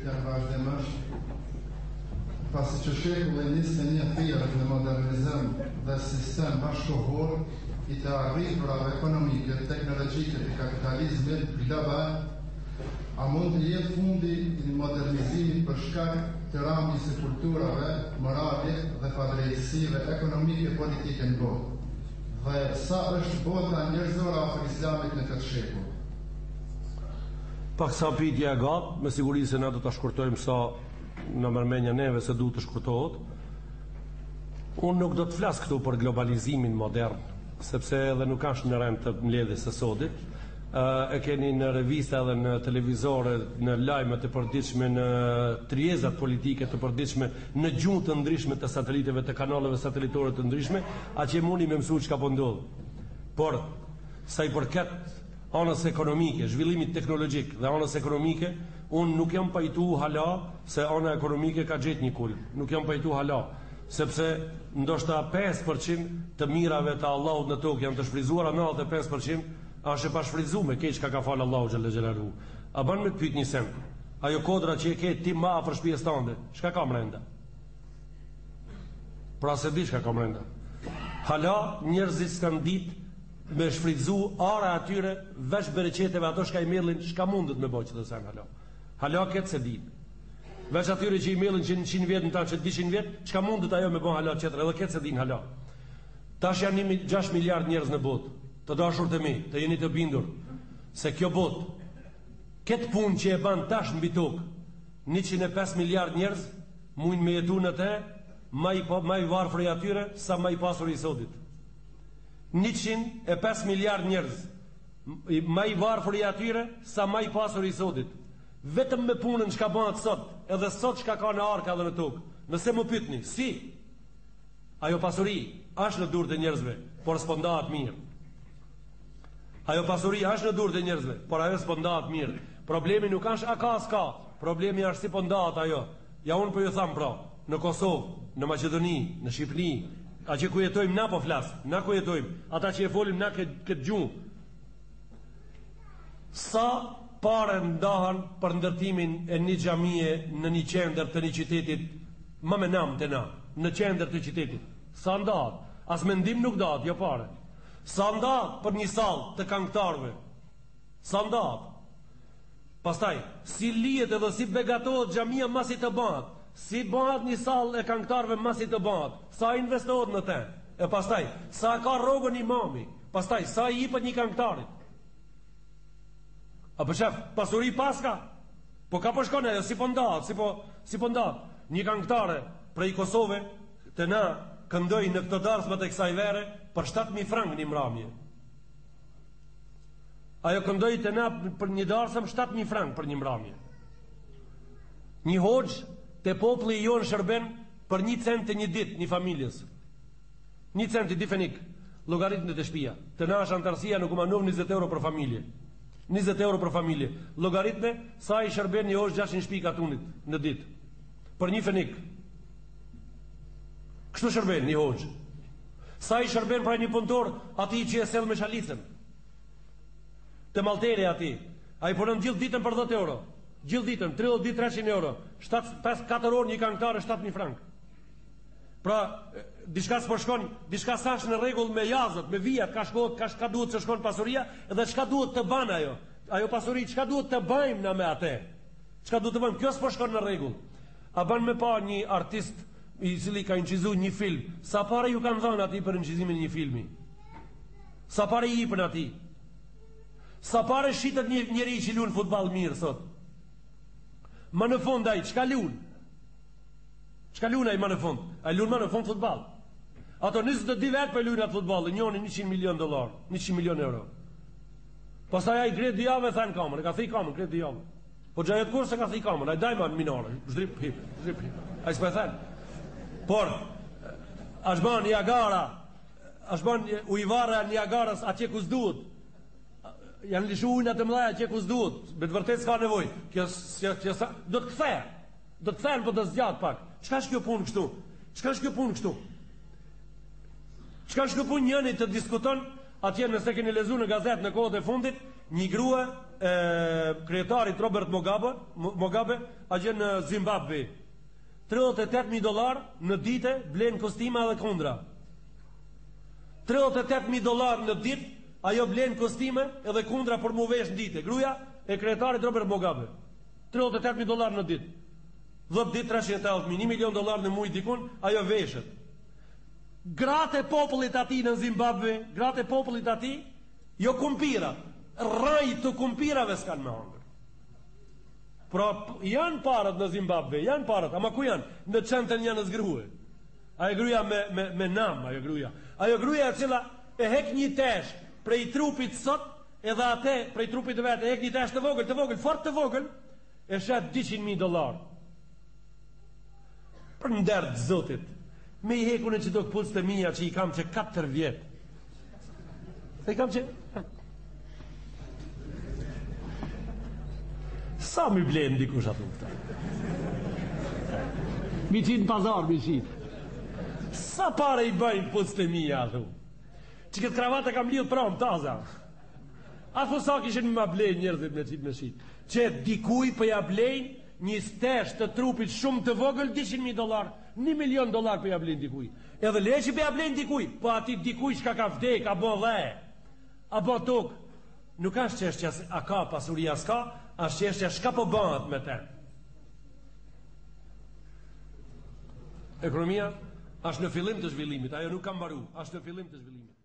janë vazhdimisht, pasi që shekulli 21 thirrët në modernizëm dhe sistem bashkëkohor i të arriturave ekonomike, teknologjike të kapitalizmit global, a mund të jetë fundi i modernizimit për shkak të rrëmujës së kulturave, morale dhe padrejtësive ekonomike politike në botë? Dhe sa është bota njerëzore afër Islamit në këtë shekull? Pak sa pyetje e gat, me siguri se na do ta shkurtojmë sa në mërmenja neve se duhet të shkurtohet. Unë nuk do të flas këtu për globalizimin modern, sepse edhe nuk është në rend të mbledhjes së sotit. E keni në revista dhe në televizore, në lajmet e përditshme, në trijezat politike të përditshme, në gjuhë të ndryshme të sateliteve, të kanaleve satelitore të ndryshme, aq e mundi me mësu çka po ndodh. Por sa i përket anës ekonomike, zhvillimit teknologjik dhe anës ekonomike, unë nuk jam pajtu hala se ana ekonomike ka gjetë një kul. Nuk jam pajtu hala, sepse ndoshta 5% të mirave të Allahut në tokë janë të shfryzuara, 95% është e pashfryzuar me keq ka falë Allahu xhalla xhelalu. A ban me të pyet një sen, ajo kodra që e ke ti më afër shtëpisë tënde, çka ka brenda? Pra se di çka ka brenda. Hala njerëzit s'kan ditë me shfrytzu ara atyre veç bereqeteve ato shka i mellin, shka mundet me bëjë që të sen hala. Hala këtë se din. Veç atyre që i mellin 100 vjetë në ta që 200 vjetë, shka mundet ajo me bëjë hala qëtër, edhe këtë se din hala. Tash janë 6 miliard njerëz në botë, të dashur të mi, të jeni të bindur, se kjo botë, këtë punë që e ban tash në bitok, 105 miliard njerëz, mujnë me jetu në te, ma i varfër i atyre, sa ma i pasur i sotit. 105 miliard njerëz, ma i varfër i atyre, sa ma i pasur i sotit. Vetëm me punën që ka bëhat sot, edhe sot që ka në arka dhe në tokë. Nëse më pytni, si? Ajo pasuri është në durë të njerëzve, por s'po ndahet mirë. Ajo pasuri është në durë të njerëzve, por ajo s'po ndahet mirë. Problemi nuk është a ka s'ka, problemi është si po ndahet ajo. Ja unë po ju tham pra, në Kosovë, në Maqedoni, në Shqipëri, a që ku jetojmë na po flas, na ku jetojmë, ata që e folim na këtë gjuhë. Sa pare ndahan për ndërtimin e një xhamie në një qendër të një qytetit, më me nam të na, në qendër të qytetit. Sa ndahat? As mendim nuk ndahat, jo pare. Sa ndahat për një sallë të këngëtarëve? Sa ndahat? Pastaj, si lihet edhe si begatohet xhamia masi të bëhet? Si bëhet një sallë e këngëtarëve masi të bëhet? Sa investohet në te? E pastaj, sa ka rrogën imami? Pastaj, sa i jepet një këngëtarit? A për shef, pasuri paska? Po ka përshkone, si po ndahet, si po ndahet. Një këngëtare prej Kosove të na këndoj në këtë darsmat e kësaj vere për 7.000 frank një mramje. Ajo këndoj të na për një darsëm 7.000 frank për një mramje. Një hoxh të populli i jonë shërben për 1 cent të një dit një familjes. 1 cent i difenik, logaritën të shpia. Të na është antarësia në kumanov 20 euro për familje. 20 euro për familje. Logaritme, sa i shërben një hoxh 600 shpika tunit në dit. Për një fenik. Kështu shërben një hoxh. Sa i shërben pra një punëtor ati që e sel me shalicën. Të maltere ati. A i punën gjithë ditën për 10 euro. Gjithë ditën, 30 ditë 300 euro. 4 orë një këngëtare 7.000 frank. Pra, diçka s'po shkon, diçka s'ash në rregull me jazët, me vijat, ka duhet të shkon pasuria, edhe çka duhet të banë ajo. Ajo pasuri, çka duhet të bëjmë na me atë? Çka duhet të bëjmë? Kjo s'po shkon në rregull. A ban me pa një artist i cili ka incizuar një film, sa parë ju kanë dhënë atij për incizimin e një filmi? Sa parë i jepën atij? Sa parë shitet një njeri që luan futboll mirë sot? Më në fund ai çka luan? Çka luan ai më në fund? Ai luan më në fund futboll. Ato 22 vet po luajnë atë futboll, njëri $100 milion, 100 milion euro. Pastaj ai gret dijave than kamën, ka thënë kamën, gret dijave. Po xhajet kur se ka thënë kamën, ai dajman minore, zhrip hip. Ai s'po thën. Por as ban Niagara, as ban ujvara Niagaras atje ku s'duhet. Janë lishu ujnë atë mëdha atje ku s'duhet. Me të vërtetë s'ka nevojë. Kjo do të kthej. Do të thënë po të zgjat pak. Çka është kjo punë kështu? Çka është kjo punë kështu? Çka është kjo punë njëri të diskuton atje nëse keni lexuar në gazetë në kohët e fundit, një grua kryetarit Robert Mugabe a gjë në Zimbabwe. $38,000 në dite blen kostima dhe kundra. $38,000 në ditë ajo blen kostime edhe kundra për mu vesh në dite. Gruaja e kryetarit Robert Mugabe. $38,000 në ditë. 10 ditë $380,000, $1 milion në muaj dikun, ajo veshet. Gratë e popullit ati në Zimbabwe, gratë e popullit ati, jo kumpira, raj të kumpirave s'kan me hangër. Pra janë parët në Zimbabwe, janë parët, ama ku janë? Në qëntën janë zgrue. Ajo gruaja me nam, ajo gruaja. Ajo gruaja e cila e hek një tesh prej trupit sot, edhe ate prej trupit të vetë, e hek një tesh të vogël, fort të vogël, e shet $200,000. Për ndërë të zotit, me i heku në që do këpullës të mija që i kam që 4 vjetë. Se i kam që... Sa mi blenë dikush atë këta? Mi qitë në pazar, mi qitë. Sa pare i bëjnë pullës të mija atë? Që këtë kravatë kam lidhë pramë, taza. A thu sa kishin më blenë njerëzit me qitë. Që dikuj për ja blenë një stesh të trupit shumë të vogël $200,000, $1 milion për ja blenë dikuj. Edhe leqi për ja blenë dikuj, po ati dikuj shka ka vdek, a bo dhe, a bo tuk. Nuk ashtë qeshtja a ka pasuria s'ka, ashtë qeshtja shka po bëhat me te. Ekonomia ashtë në fillim të zhvillimit, ajo nuk ka mbaru, ashtë në fillim të zhvillimit.